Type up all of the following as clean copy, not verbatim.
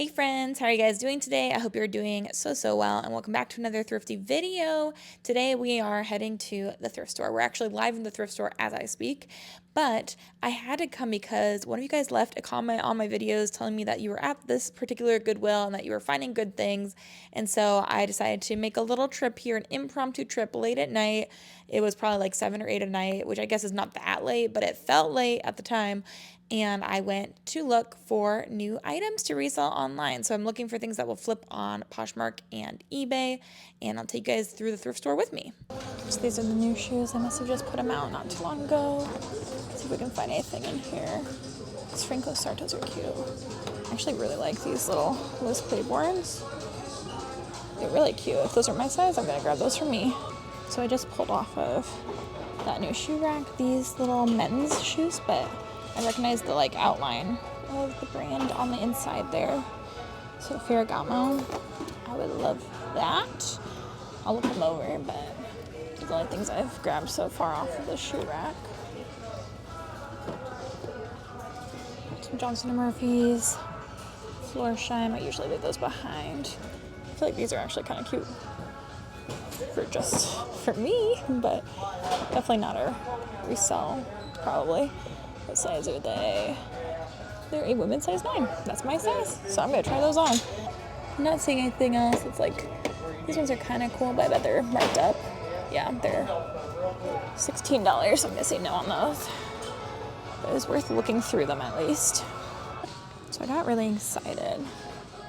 Hey friends, how are you guys doing today? I hope you're doing so well, and welcome back to another thrifty video. Today we are heading to the thrift store. We're actually live in the thrift store as I speak, but I had to come because one of you guys left a comment on my videos telling me that you were at this particular Goodwill and that you were finding good things, and so I decided to make a little trip here, an impromptu trip late at night. It was probably like 7 or 8 at night, which I guess is not that late, but it felt late at the time. And I went to look for new items to resell online. So I'm looking for things that will flip on Poshmark and eBay, and I'll take you guys through the thrift store with me. So these are the new shoes. I must have just put them out not too long ago. Let's see if we can find anything in here. These Franco Sartos are cute. I actually really like these little Liz Claibornes. They're really cute. If those are my size, I'm gonna grab those for me. So I just pulled off of that new shoe rack these little men's shoes, but I recognize the outline of the brand on the inside there. So Ferragamo, I would love that. I'll look them over, but these are the only things I've grabbed so far off of the shoe rack. Some Johnston & Murphy's, Florsheim. I usually leave those behind. I feel like these are actually kind of cute for me, but definitely not a resell, probably. What size are they? They're a women's size 9. That's my size, so I'm gonna try those on. I'm not seeing anything else. It's like, these ones are kind of cool, but I bet they're marked up. Yeah, they're $16, so I'm gonna say no on those. But it was worth looking through them at least. So I got really excited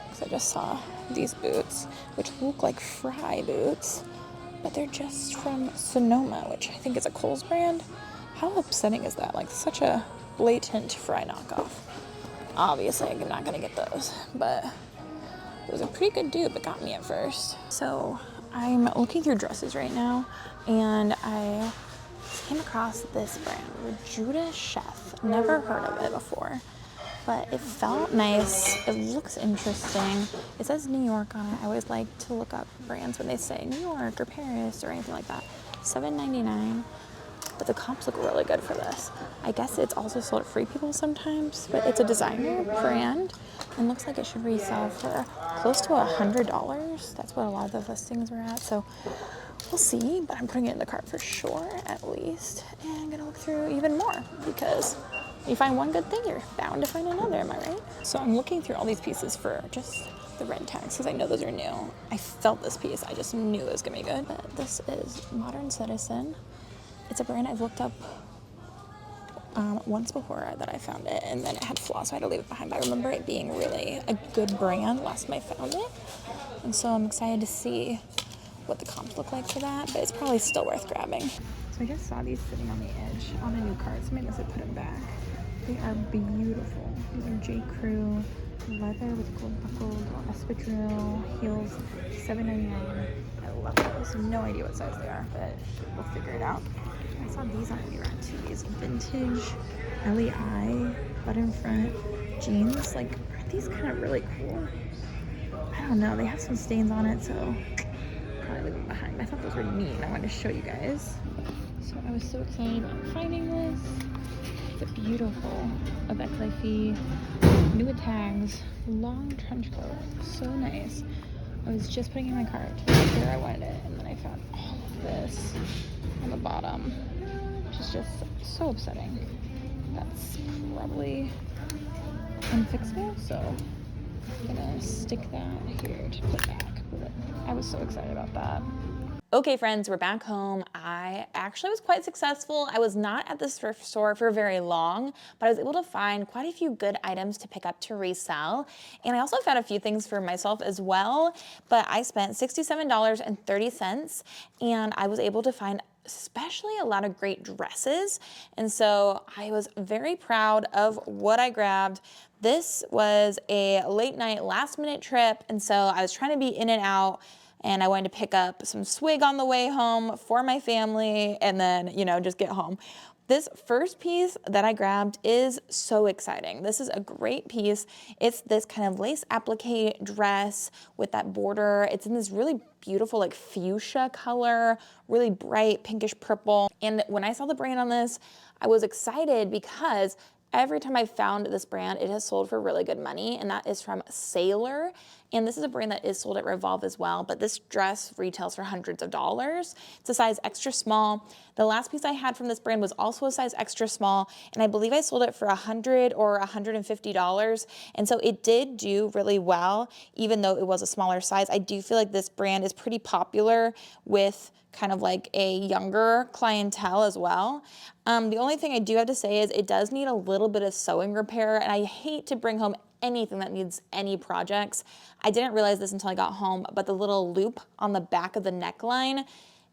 because I just saw these boots, which look like Fry boots, but they're just from Sonoma, which I think is a Kohl's brand. How upsetting is that? Like, such a blatant Fry knockoff. Obviously, I'm not gonna get those, but it was a pretty good dupe. It got me at first. So I'm looking through dresses right now, and I came across this brand, Judah Chef. Never heard of it before, but it felt nice. It looks interesting. It says New York on it. I always like to look up brands when they say New York or Paris or anything like that. $7.99. But the comps look really good for this. I guess it's also sold at Free People sometimes, but it's a designer brand and looks like it should resell for close to $100. That's what a lot of the listings were at, so we'll see, but I'm putting it in the cart for sure, at least. And I'm gonna look through even more because you find one good thing, you're bound to find another, am I right? So I'm looking through all these pieces for just the red tags because I know those are new. I felt this piece, I just knew it was gonna be good. But this is Modern Citizen. It's a brand I've looked up once before that I found it, and then it had flaws, so I had to leave it behind. But I remember it being really a good brand last time I found it, and so I'm excited to see what the comps look like for that, but it's probably still worth grabbing. So I just saw these sitting on the edge on a new cart, so maybe I should put them back. They are beautiful. These are J. Crew leather with gold buckled espadrille heels, $7.99. I love those. No idea what size they are, but we'll figure it out. I saw these on the rack too. These vintage LEI button front jeans. Like, aren't these kind of really cool? I don't know. They have some stains on it, so probably leave them behind. I thought those were neat, and I wanted to show you guys. So I was so excited about finding this. The beautiful Avec Les Filles new with tags, long trench coat, so nice. I was just putting it in my cart right there I wanted it, and then I found all of this on the bottom, which is just so upsetting. That's probably unfixable, so I'm gonna stick that here to put back, but I was so excited about that. Okay friends, we're back home. I actually was quite successful. I was not at this thrift store for very long, but I was able to find quite a few good items to pick up to resell. And I also found a few things for myself as well, but I spent $67.30, and I was able to find especially a lot of great dresses. And so I was very proud of what I grabbed. This was a late night last minute trip, and so I was trying to be in and out, and I wanted to pick up some swig on the way home for my family and then, just get home. This first piece that I grabbed is so exciting. This is a great piece. It's this kind of lace applique dress with that border. It's in this really beautiful fuchsia color, really bright pinkish purple. And when I saw the brand on this, I was excited because every time I found this brand, it has sold for really good money, and that is from Sailor. And this is a brand that is sold at Revolve as well, but this dress retails for hundreds of dollars. It's a size extra small. The last piece I had from this brand was also a size extra small, and I believe I sold it for $100 or $150. And so it did do really well, even though it was a smaller size. I do feel like this brand is pretty popular with kind of like a younger clientele as well. The only thing I do have to say is it does need a little bit of sewing repair, and I hate to bring home anything that needs any projects. I didn't realize this until I got home, but the little loop on the back of the neckline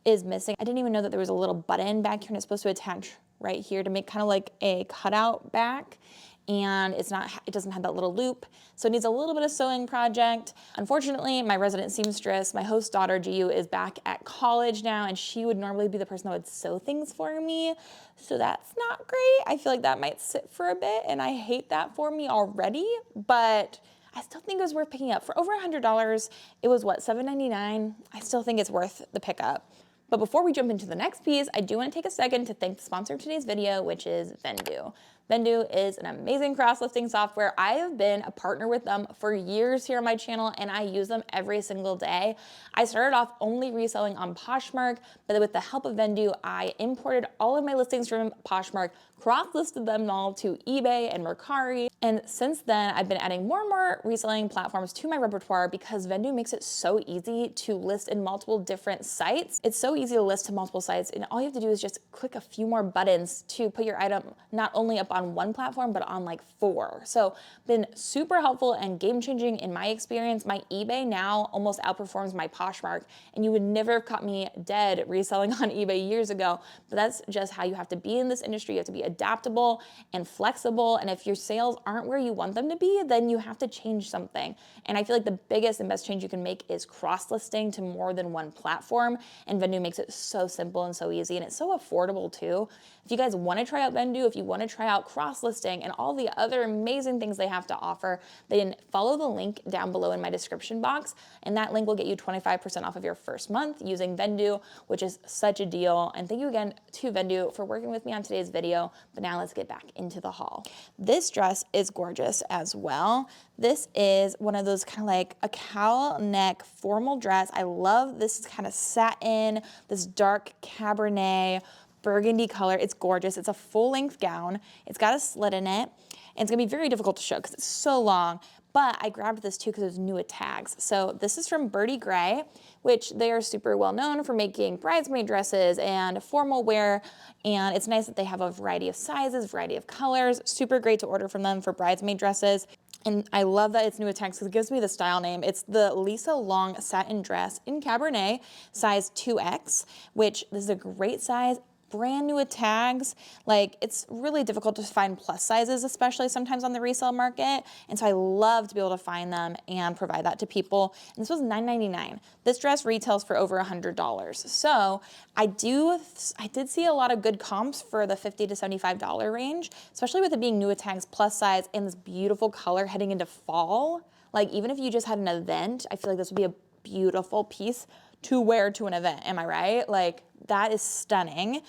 is missing. I didn't even know that there was a little button back here, and it's supposed to attach right here to make kind of like a cutout back. And it doesn't have that little loop. So it needs a little bit of sewing project. Unfortunately, my resident seamstress, my host daughter, GU, is back at college now, and she would normally be the person that would sew things for me. So that's not great. I feel like that might sit for a bit, and I hate that for me already, but I still think it was worth picking up. For over $100, it was what, $7.99? I still think it's worth the pickup. But before we jump into the next piece, I do want to take a second to thank the sponsor of today's video, which is Vendoo. Vendoo is an amazing cross-listing software. I have been a partner with them for years here on my channel, and I use them every single day. I started off only reselling on Poshmark, but with the help of Vendoo, I imported all of my listings from Poshmark, cross-listed them all to eBay and Mercari, and since then, I've been adding more and more reselling platforms to my repertoire because Vendoo makes it so easy to list in multiple different sites. It's so easy to list to multiple sites, and all you have to do is just click a few more buttons to put your item not only up on one platform, but on like 4. So been super helpful and game-changing in my experience. My eBay now almost outperforms my Poshmark, and you would never have caught me dead reselling on eBay years ago, but that's just how you have to be in this industry. You have to be adaptable and flexible, and if your sales aren't where you want them to be, then you have to change something. And I feel like the biggest and best change you can make is cross-listing to more than one platform, and Vendoo makes it so simple and so easy, and it's so affordable too. If you guys want to try out Vendoo, if you want to try out cross-listing and all the other amazing things they have to offer, then follow the link down below in my description box, and that link will get you 25% off of your first month using Vendoo, which is such a deal. And thank you again to Vendoo for working with me on today's video. But now let's get back into the haul. This dress is gorgeous as well. This is one of those kind of like a cowl neck formal dress. I love this kind of satin, this dark Cabernet burgundy color. It's gorgeous. It's a full-length gown. It's got a slit in it, and it's gonna be very difficult to show because it's so long, but I grabbed this too because it's new with tags. So this is from Birdie Gray, which they are super well known for making bridesmaid dresses and formal wear, and it's nice that they have a variety of sizes, variety of colors. Super great to order from them for bridesmaid dresses. And I love that it's new with tags because it gives me the style name. It's the Lisa Long satin dress in Cabernet, size 2X, which this is a great size. Brand new with tags. Like, it's really difficult to find plus sizes, especially sometimes on the resale market. And so I love to be able to find them and provide that to people. And this was $9.99. This dress retails for over $100. So I did see a lot of good comps for the $50 to $75 range, especially with it being new with tags, plus size, and this beautiful color heading into fall. Like, even if you just had an event, I feel like this would be a beautiful piece to wear to an event. Am I right? Like, that is stunning.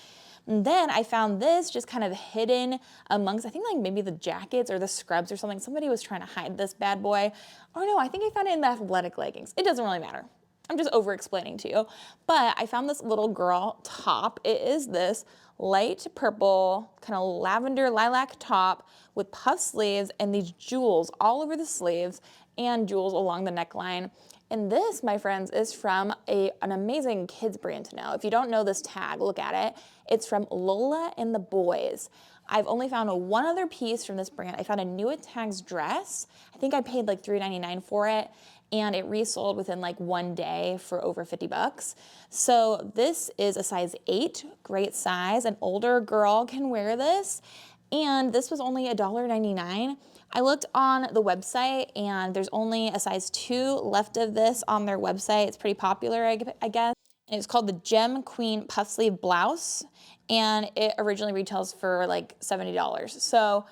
And then I found this just kind of hidden amongst, I think like maybe the jackets or the scrubs or something. Somebody was trying to hide this bad boy. Oh no, I think I found it in the athletic leggings. It doesn't really matter. I'm just over explaining to you. But I found this little girl top. It is this light purple, kind of lavender lilac top with puff sleeves and these jewels all over the sleeves and jewels along the neckline. And this, my friends, is from an amazing kids brand to know. If you don't know this tag, look at it. It's from Lola and the Boys. I've only found one other piece from this brand. I found a new with tags dress. I think I paid like $3.99 for it, and it resold within like 1 day for over 50 bucks. So this is a size 8, great size. An older girl can wear this, and this was only $1.99. I looked on the website, and there's only a size 2 left of this on their website. It's pretty popular, I guess. And it's called the Gem Queen Puff Sleeve Blouse, and it originally retails for like $70. So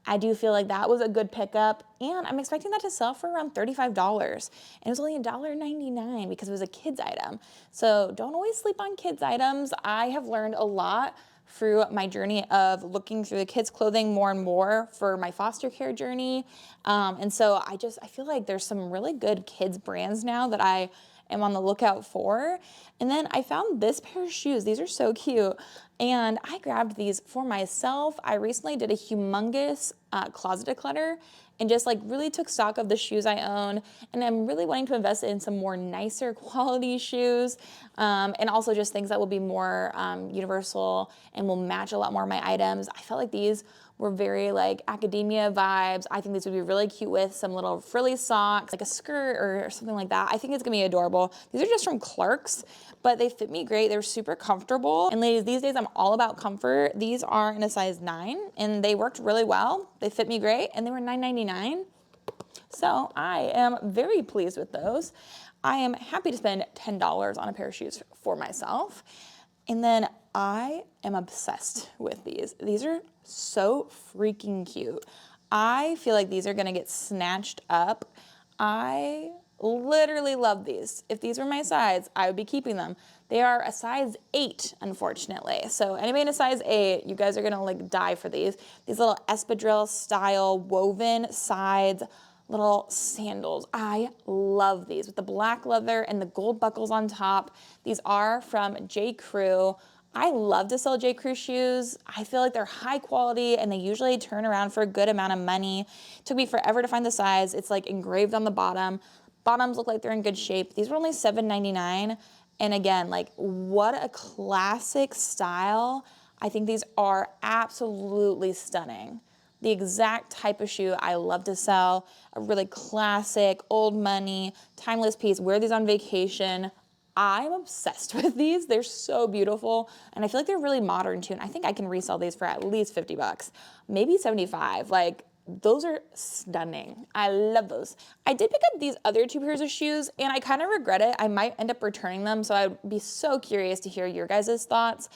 I do feel like that was a good pickup, and I'm expecting that to sell for around $35. And it was only $1.99 because it was a kid's item. So don't always sleep on kids' items. I have learned a lot through my journey of looking through the kids' clothing more and more for my foster care journey. And so I feel like there's some really good kids brands now that I am on the lookout for. And then I found this pair of shoes. These are so cute. And I grabbed these for myself. I recently did a humongous closet declutter and just like really took stock of the shoes I own. And I'm really wanting to invest in some more nicer quality shoes, and also just things that will be more universal and will match a lot more of my items. I felt like these were very like academia vibes. I think these would be really cute with some little frilly socks, like a skirt or something like that. I think it's gonna be adorable. These are just from Clarks, but they fit me great. They're super comfortable. And ladies, these days I'm all about comfort. These are in a size 9 and they worked really well. They fit me great and they were $9.99. So I am very pleased with those. I am happy to spend $10 on a pair of shoes for myself. And then I am obsessed with these. These are so freaking cute. I feel like these are gonna get snatched up. I literally love these. If these were my size, I would be keeping them. They are a size 8, unfortunately. So anybody in a size 8, you guys are gonna like die for these. These little espadrille style woven sides, little sandals. I love these with the black leather and the gold buckles on top. These are from J. Crew. I love to sell J. Crew shoes. I feel like they're high quality and they usually turn around for a good amount of money. It took me forever to find the size. It's like engraved on the bottom. Bottoms look like they're in good shape. These were only $7.99. And again, like what a classic style. I think these are absolutely stunning. The exact type of shoe I love to sell, a really classic, old money, timeless piece. Wear these on vacation. I'm obsessed with these. They're so beautiful. And I feel like they're really modern too. And I think I can resell these for at least 50 bucks, maybe 75. Like those are stunning. I love those. I did pick up these other 2 pairs of shoes and I kind of regret it. I might end up returning them. So I'd be so curious to hear your guys' thoughts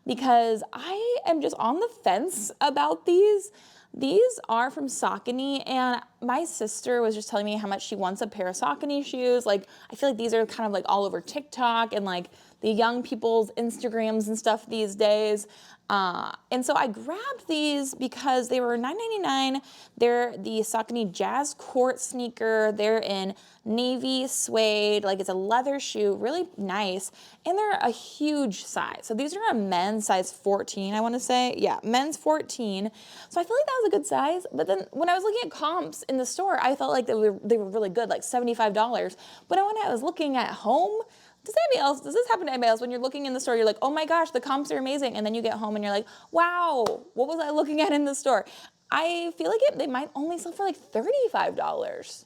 because I am just on the fence about these. These are from Saucony, and my sister was just telling me how much she wants a pair of Saucony shoes. Like, I feel like these are kind of like all over TikTok and like the young people's Instagrams and stuff these days. And so I grabbed these because they were $9.99. They're the Saucony Jazz Court sneaker. They're in navy suede, like it's a leather shoe, really nice. And they're a huge size. So these are a men's size 14, I want to say. Yeah, men's 14. So I feel like that was a good size. But then when I was looking at comps in the store, I felt like they were really good, like $75. But when I was looking at home, does this happen to anybody else? When you're looking in the store, you're like, oh my gosh, the comps are amazing. And then you get home and you're like, wow, what was I looking at in the store? I feel like they might only sell for like $35.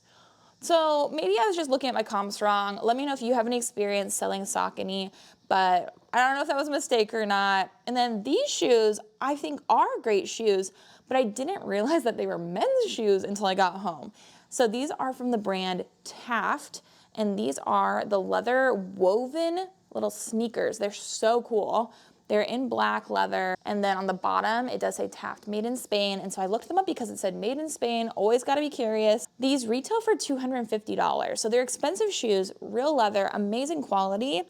So maybe I was just looking at my comps wrong. Let me know if you have any experience selling Saucony, but I don't know if that was a mistake or not. And then these shoes, I think are great shoes, but I didn't realize that they were men's shoes until I got home. So these are from the brand Taft. And these are the leather woven little sneakers. They're so cool. They're in black leather. And then on the bottom, it does say Taft, made in Spain. And so I looked them up because it said made in Spain. Always got to be curious. These retail for $250. So they're expensive shoes, real leather, amazing quality.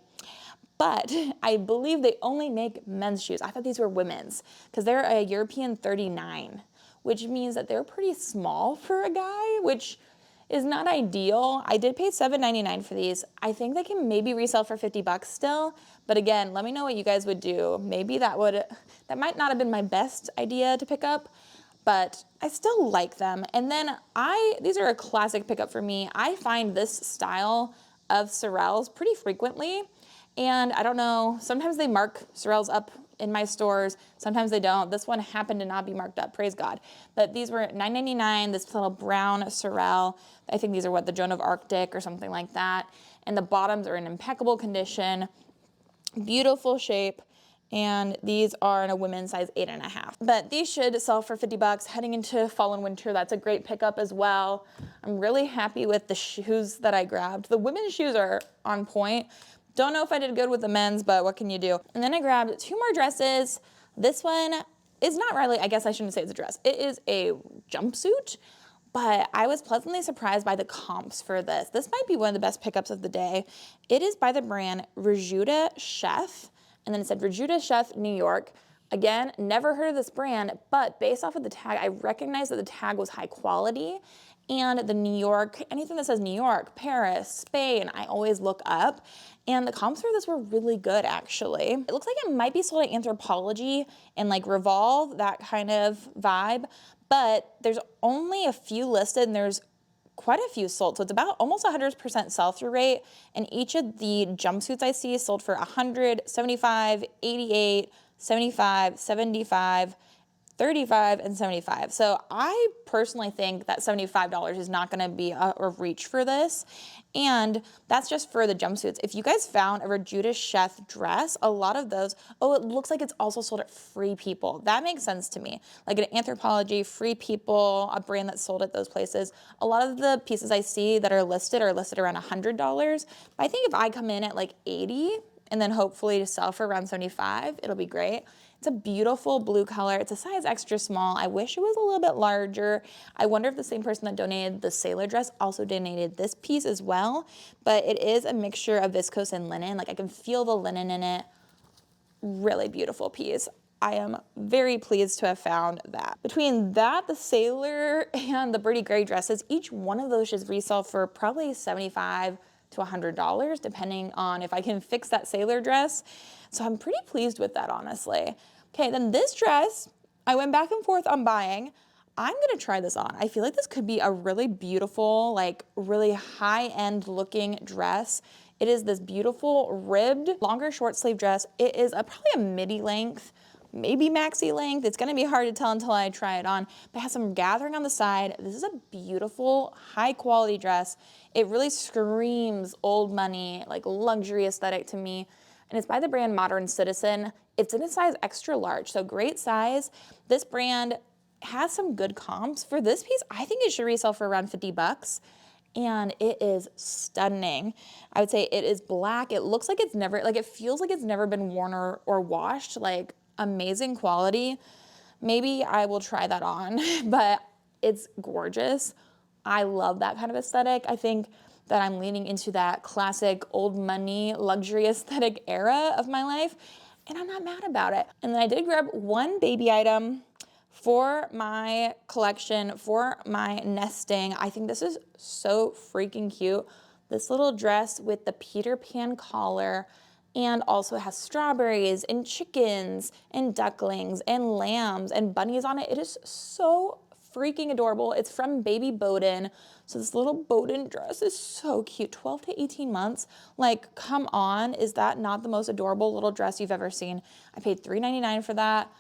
But I believe they only make men's shoes. I thought these were women's because they're a European 39, which means that they're pretty small for a guy, which is not ideal. I did pay $7.99 for these. I think they can maybe resell for 50 bucks still. But again, let me know what you guys would do. Maybe that might not have been my best idea to pick up, but I still like them. And then these are a classic pickup for me. I find this style of Sorels pretty frequently. And I don't know, sometimes they mark Sorels up in my stores. Sometimes they don't. This one happened to not be marked up, praise God. But these were $9.99, this little brown Sorel. I think these are the Joan of Arctic or something like that. And the bottoms are in impeccable condition, beautiful shape. And these are in a women's size 8.5. But these should sell for 50 bucks heading into fall and winter. That's a great pickup as well. I'm really happy with the shoes that I grabbed. The women's shoes are on point. Don't know if I did good with the men's, but what can you do? And then I grabbed 2 more dresses. This one is not really, I guess I shouldn't say it's a dress. It is a jumpsuit, but I was pleasantly surprised by the comps for this. This might be one of the best pickups of the day. It is by the brand Rejuda Chef, and then it said Rejuda Chef New York. Again, never heard of this brand, but based off of the tag, I recognized that the tag was high quality, and the New York, anything that says New York, Paris, Spain, I always look up, and the comps for this were really good, actually. It looks like it might be sold at Anthropologie and like Revolve, that kind of vibe, but there's only a few listed, and there's quite a few sold. So it's about almost 100% sell-through rate. And each of the jumpsuits I see sold for 100, 75, 88, 75, 75, 35, and 75. So I personally think that $75 is not gonna be a reach for this. And that's just for the jumpsuits. If you guys found a Rejuda Chef dress, a lot of those, oh, it looks like it's also sold at Free People. That makes sense to me. Like at Anthropologie, Free People, a brand that's sold at those places. A lot of the pieces I see that are listed around $100. But I think if I come in at like 80, and then hopefully to sell for around 75, it'll be great. It's a beautiful blue color. It's a size extra small. I wish it was a little bit larger. I wonder if the same person that donated the sailor dress also donated this piece as well, but it is a mixture of viscose and linen. Like I can feel the linen in it. Really beautiful piece. I am very pleased to have found that. Between that, the sailor, and the Birdie Gray dresses, each one of those should resell for probably $75 to $100, depending on if I can fix that sailor dress. So I'm pretty pleased with that, honestly. Okay, then this dress, I went back and forth on buying. I'm gonna try this on. I feel like this could be a really beautiful, like really high-end looking dress. It is this beautiful ribbed, longer short sleeve dress. It is probably a midi length, maybe maxi length. It's gonna be hard to tell until I try it on, but it has some gathering on the side. This is a beautiful, high quality dress. It really screams old money, like luxury aesthetic to me. And it's by the brand Modern Citizen. It's in a size extra large, so great size. This brand has some good comps. For this piece, I think it should resell for around 50 bucks. And it is stunning. I would say it is black. It looks like it's never, like it feels like it's never been worn or washed, like amazing quality. Maybe I will try that on, but it's gorgeous. I love that kind of aesthetic. I think that I'm leaning into that classic old money luxury aesthetic era of my life, and I'm not mad about it. And then I did grab one baby item for my collection, for my nesting. I think this is so freaking cute. This little dress with the Peter Pan collar, and also has strawberries and chickens and ducklings and lambs and bunnies on it. It is so freaking adorable. It's from Baby Bowden. So this little Bowden dress is so cute. 12 to 18 months. Like, come on. Is that not the most adorable little dress you've ever seen? I paid $3.99 for that.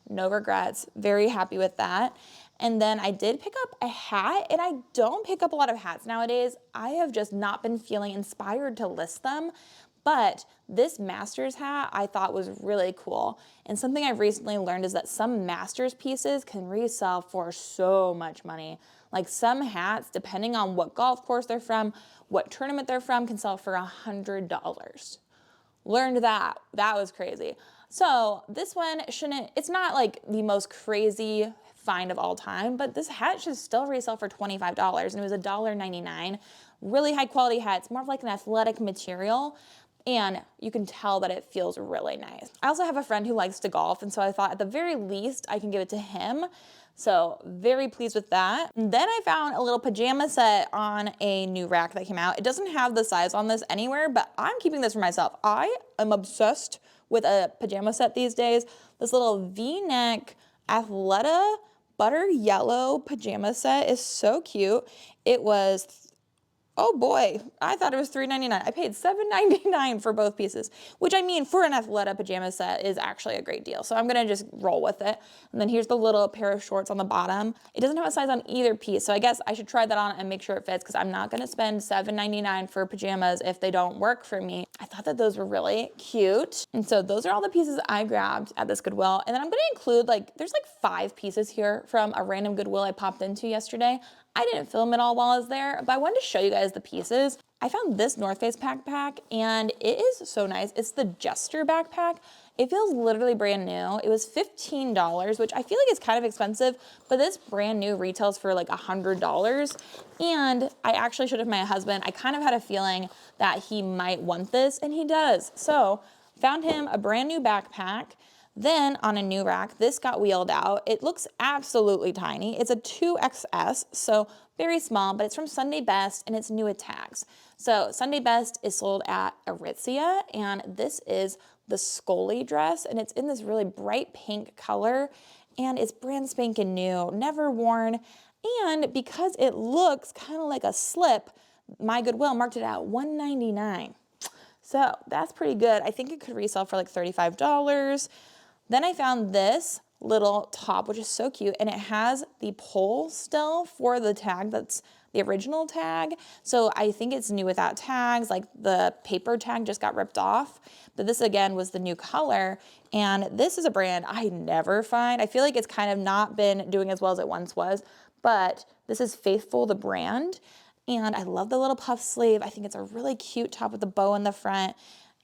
No regrets. Very happy with that. And then I did pick up a hat, and I don't pick up a lot of hats nowadays. I have just not been feeling inspired to list them. But this Masters hat I thought was really cool. And something I've recently learned is that some Masters pieces can resell for so much money. Like some hats, depending on what golf course they're from, what tournament they're from, can sell for $100. Learned that. That was crazy. So this one it's not like the most crazy find of all time, but this hat should still resell for $25, and it was $1.99. Really high quality hat. It's more of like an athletic material, and you can tell that it feels really nice. I also have a friend who likes to golf, and so I thought at the very least I can give it to him. So very pleased with that. And then I found a little pajama set on a new rack that came out. It doesn't have the size on this anywhere, but I'm keeping this for myself. I am obsessed with a pajama set these days. This little V-neck Athleta butter yellow pajama set is so cute. It was, oh boy, I thought it was $3.99. I paid $7.99 for both pieces, which I mean, for an Athleta pajama set is actually a great deal. So I'm gonna just roll with it. And then here's the little pair of shorts on the bottom. It doesn't have a size on either piece, so I guess I should try that on and make sure it fits, because I'm not gonna spend $7.99 for pajamas if they don't work for me. I thought that those were really cute. And so those are all the pieces I grabbed at this Goodwill. And then I'm gonna include there's like 5 pieces here from a random Goodwill I popped into yesterday. I didn't film it all while I was there, but I wanted to show you guys the pieces. I found this North Face backpack, and it is so nice. It's the Jester backpack. It feels literally brand new. It was $15, which I feel like is kind of expensive, but this brand new retails for like $100. And I actually showed it to my husband. I kind of had a feeling that he might want this, and he does. So found him a brand new backpack Then on a new rack, this got wheeled out. It looks absolutely tiny. It's a 2XS, so very small, but it's from Sunday Best and it's new with tags. So Sunday Best is sold at Aritzia, and this is the Scully dress, and it's in this really bright pink color, and it's brand spanking new, never worn. And because it looks kind of like a slip, my Goodwill marked it at $199. So that's pretty good. I think it could resell for like $35. Then I found this little top, which is so cute, and it has the pole still for the tag that's the original tag. So I think it's new without tags, like the paper tag just got ripped off. But this again was the new color, and this is a brand I never find. I feel like it's kind of not been doing as well as it once was, but this is Faithful, the brand. And I love the little puff sleeve. I think it's a really cute top with a bow in the front,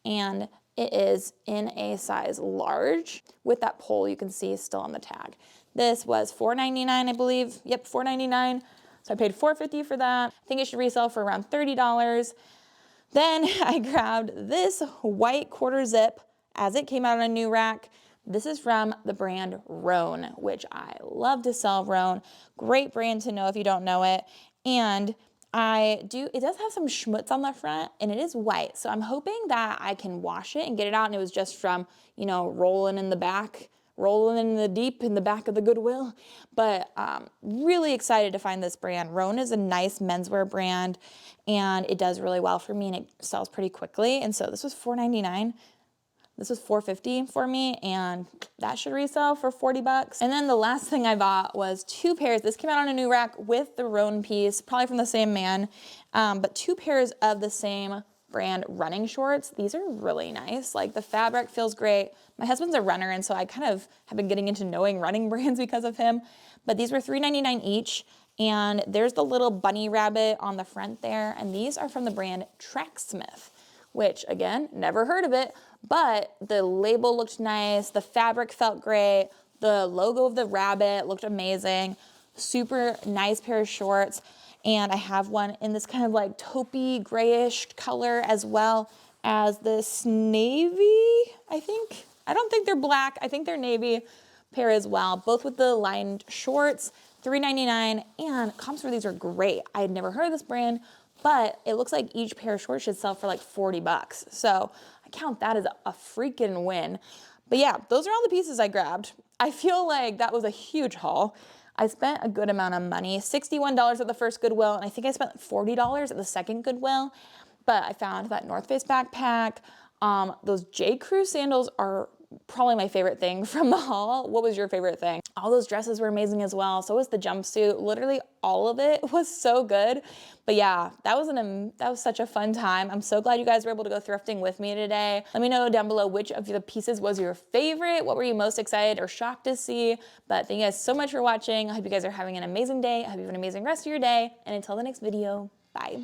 and it is in a size large with that pole you can see still on the tag. This was $4.99, I believe. Yep, $4.99. So I paid $4.50 for that. I think it should resell for around $30. Then I grabbed this white quarter zip as it came out on a new rack. This is from the brand Rhone, which I love to sell Rhone. Great brand to know if you don't know it. And it does have some schmutz on the front, and it is white. So I'm hoping that I can wash it and get it out, and it was just from, you know, rolling in the deep in the back of the Goodwill. But really excited to find this brand. Rhone is a nice menswear brand, and it does really well for me, and it sells pretty quickly. And so this was $4.99. This was $4.50 for me, and that should resell for $40. And then the last thing I bought was 2 pairs. This came out on a new rack with the Rhone piece, probably from the same man, but 2 pairs of the same brand running shorts. These are really nice. Like, the fabric feels great. My husband's a runner, and so I kind of have been getting into knowing running brands because of him. But these were $3.99 each, and there's the little bunny rabbit on the front there, and these are from the brand Tracksmith, which, again, never heard of it, but the label looked nice, the fabric felt great, the logo of the rabbit looked amazing, super nice pair of shorts, and I have one in this kind of like taupey grayish color as well as this navy, I think. I don't think they're black, I think they're navy pair as well, both with the lined shorts, $3.99, and comps for these are great. I had never heard of this brand, but it looks like each pair of shorts should sell for like $40. So I count that as a freaking win. But yeah, those are all the pieces I grabbed. I feel like that was a huge haul. I spent a good amount of money, $61 at the first Goodwill, and I think I spent $40 at the second Goodwill. But I found that North Face backpack. Those J. Crew sandals are probably my favorite thing from the haul. What was your favorite thing? All those dresses were amazing as well. So was the jumpsuit. Literally all of it was so good. But yeah, that was such a fun time. I'm so glad you guys were able to go thrifting with me today. Let me know down below which of the pieces was your favorite. What were you most excited or shocked to see? But thank you guys so much for watching. I hope you guys are having an amazing day. I hope you have an amazing rest of your day. And until the next video, bye.